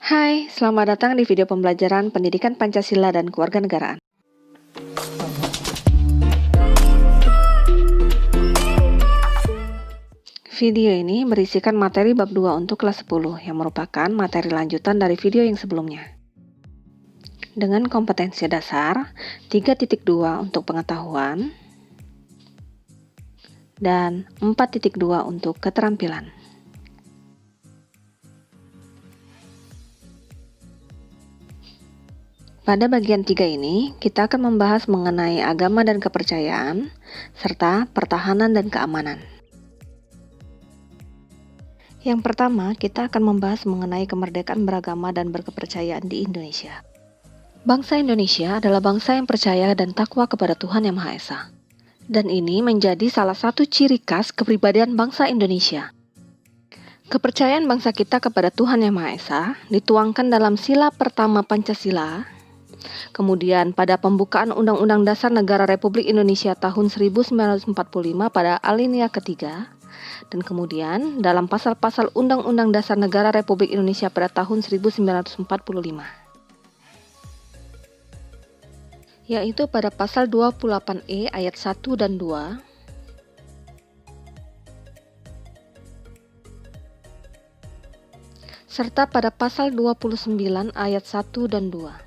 Hai, selamat datang di video pembelajaran Pendidikan Pancasila dan Kewarganegaraan. Video ini berisikan materi bab 2 untuk kelas 10 yang merupakan materi lanjutan dari video yang sebelumnya. Dengan kompetensi dasar 3.2 untuk pengetahuan dan 4.2 untuk keterampilan. Pada bagian 3 ini, kita akan membahas mengenai agama dan kepercayaan, serta pertahanan dan keamanan. Yang pertama, kita akan membahas mengenai kemerdekaan beragama dan berkepercayaan di Indonesia. Bangsa Indonesia adalah bangsa yang percaya dan takwa kepada Tuhan Yang Maha Esa. Dan ini menjadi salah satu ciri khas kepribadian bangsa Indonesia. Kepercayaan bangsa kita kepada Tuhan Yang Maha Esa dituangkan dalam sila pertama Pancasila. Kemudian pada pembukaan Undang-Undang Dasar Negara Republik Indonesia tahun 1945 pada alinea ketiga, dan kemudian dalam pasal-pasal Undang-Undang Dasar Negara Republik Indonesia pada tahun 1945, yaitu pada pasal 28E ayat 1 dan 2, serta pada pasal 29 ayat 1 dan 2.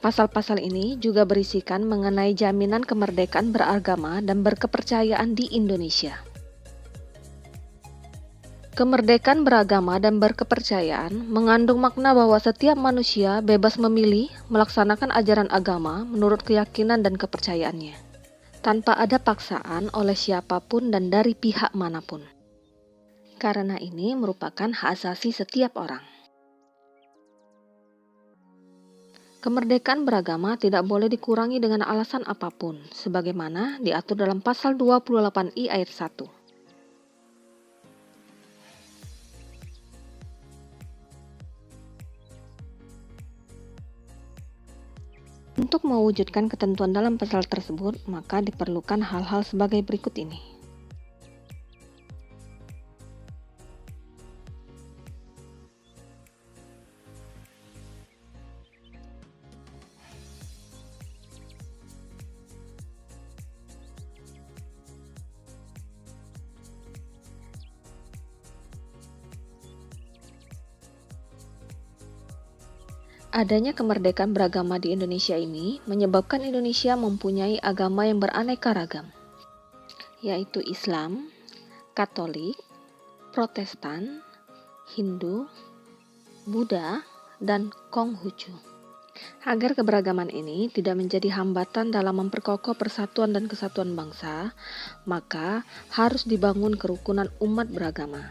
Pasal-pasal ini juga berisikan mengenai jaminan kemerdekaan beragama dan berkepercayaan di Indonesia. Kemerdekaan beragama dan berkepercayaan mengandung makna bahwa setiap manusia bebas memilih melaksanakan ajaran agama menurut keyakinan dan kepercayaannya, tanpa ada paksaan oleh siapapun dan dari pihak manapun. Karena ini merupakan hak asasi setiap orang. Kemerdekaan beragama tidak boleh dikurangi dengan alasan apapun, sebagaimana diatur dalam pasal 28I ayat 1. Untuk mewujudkan ketentuan dalam pasal tersebut, maka diperlukan hal-hal sebagai berikut ini. Adanya kemerdekaan beragama di Indonesia ini menyebabkan Indonesia mempunyai agama yang beraneka ragam, yaitu Islam, Katolik, Protestan, Hindu, Buddha, dan Konghucu. Agar keberagaman ini tidak menjadi hambatan dalam memperkokoh persatuan dan kesatuan bangsa, maka harus dibangun kerukunan umat beragama.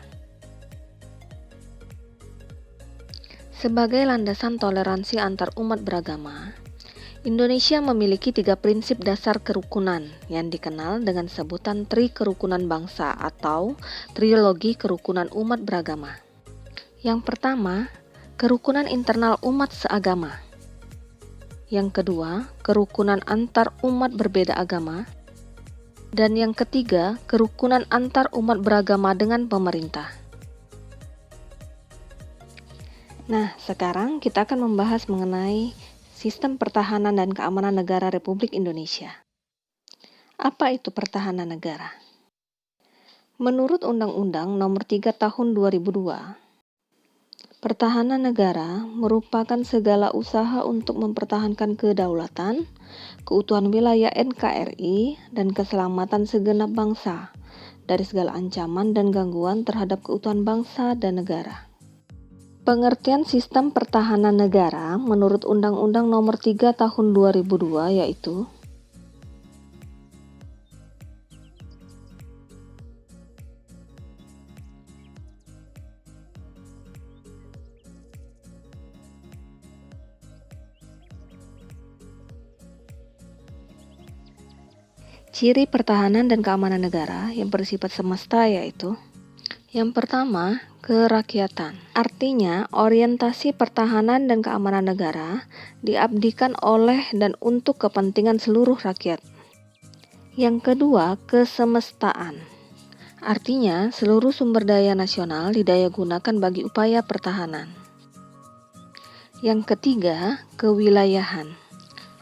Sebagai landasan toleransi antar umat beragama, Indonesia memiliki 3 prinsip dasar kerukunan yang dikenal dengan sebutan Tri Kerukunan Bangsa atau Trilogi Kerukunan Umat Beragama. Yang pertama, kerukunan internal umat seagama. Yang kedua, kerukunan antar umat berbeda agama. Dan yang ketiga, kerukunan antar umat beragama dengan pemerintah. Nah, sekarang kita akan membahas mengenai sistem pertahanan dan keamanan negara Republik Indonesia. Apa itu pertahanan negara? Menurut Undang-Undang Nomor 3 Tahun 2002, pertahanan negara merupakan segala usaha untuk mempertahankan kedaulatan, keutuhan wilayah NKRI, dan keselamatan segenap bangsa dari segala ancaman dan gangguan terhadap keutuhan bangsa dan negara. Pengertian sistem pertahanan negara menurut Undang-Undang Nomor 3 Tahun 2002 yaitu ciri pertahanan dan keamanan negara yang bersifat semesta yaitu yang pertama, kerakyatan. Artinya, orientasi pertahanan dan keamanan negara diabdikan oleh dan untuk kepentingan seluruh rakyat. Yang kedua, kesemestaan. Artinya, seluruh sumber daya nasional didaya gunakan bagi upaya pertahanan. Yang ketiga, kewilayahan.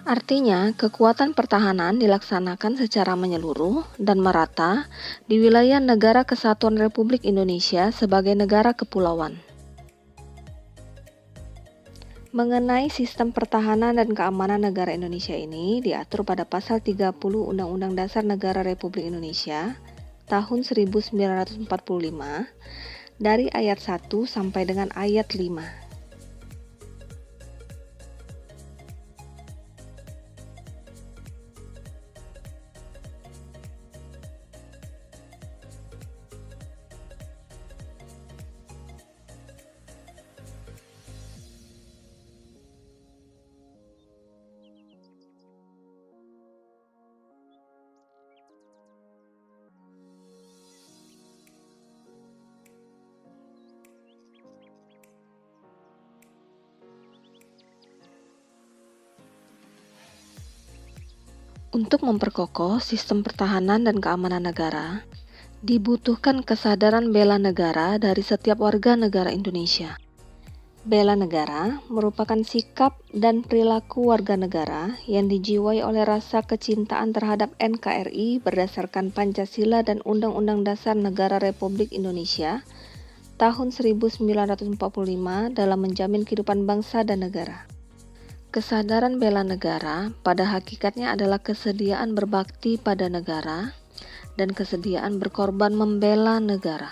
Artinya, kekuatan pertahanan dilaksanakan secara menyeluruh dan merata di wilayah Negara Kesatuan Republik Indonesia sebagai negara kepulauan. Mengenai sistem pertahanan dan keamanan negara Indonesia ini diatur pada pasal 30 Undang-Undang Dasar Negara Republik Indonesia tahun 1945 dari ayat 1 sampai dengan ayat 5. Untuk memperkokoh sistem pertahanan dan keamanan negara, dibutuhkan kesadaran bela negara dari setiap warga negara Indonesia. Bela negara merupakan sikap dan perilaku warga negara yang dijiwai oleh rasa kecintaan terhadap NKRI berdasarkan Pancasila dan Undang-Undang Dasar Negara Republik Indonesia tahun 1945 dalam menjamin kehidupan bangsa dan negara. Kesadaran bela negara pada hakikatnya adalah kesediaan berbakti pada negara dan kesediaan berkorban membela negara.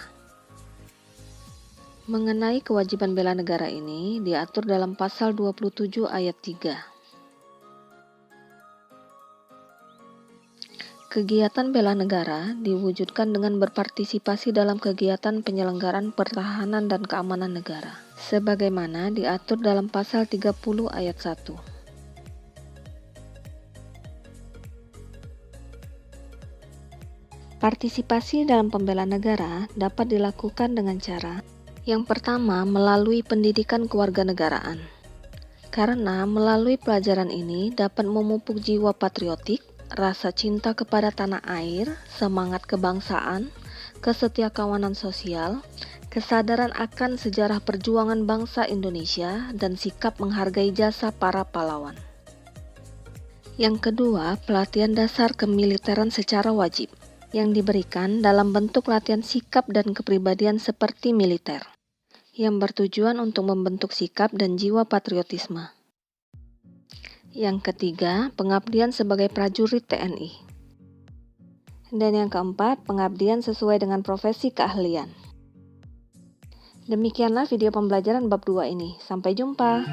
Mengenai kewajiban bela negara ini diatur dalam pasal 27 ayat 3. Kegiatan bela negara diwujudkan dengan berpartisipasi dalam kegiatan penyelenggaraan pertahanan dan keamanan negara, sebagaimana diatur dalam pasal 30 ayat 1. Partisipasi dalam pembelaan negara dapat dilakukan dengan cara yang pertama, melalui pendidikan kewarganegaraan. Karena melalui pelajaran ini dapat memupuk jiwa patriotik, rasa cinta kepada tanah air, semangat kebangsaan, kesetiakawanan sosial, kesadaran akan sejarah perjuangan bangsa Indonesia, dan sikap menghargai jasa para pahlawan. Yang kedua, pelatihan dasar kemiliteran secara wajib, yang diberikan dalam bentuk latihan sikap dan kepribadian seperti militer, yang bertujuan untuk membentuk sikap dan jiwa patriotisme. Yang ketiga, pengabdian sebagai prajurit TNI. Dan yang keempat, pengabdian sesuai dengan profesi keahlian. Demikianlah video pembelajaran bab 2 ini. Sampai jumpa.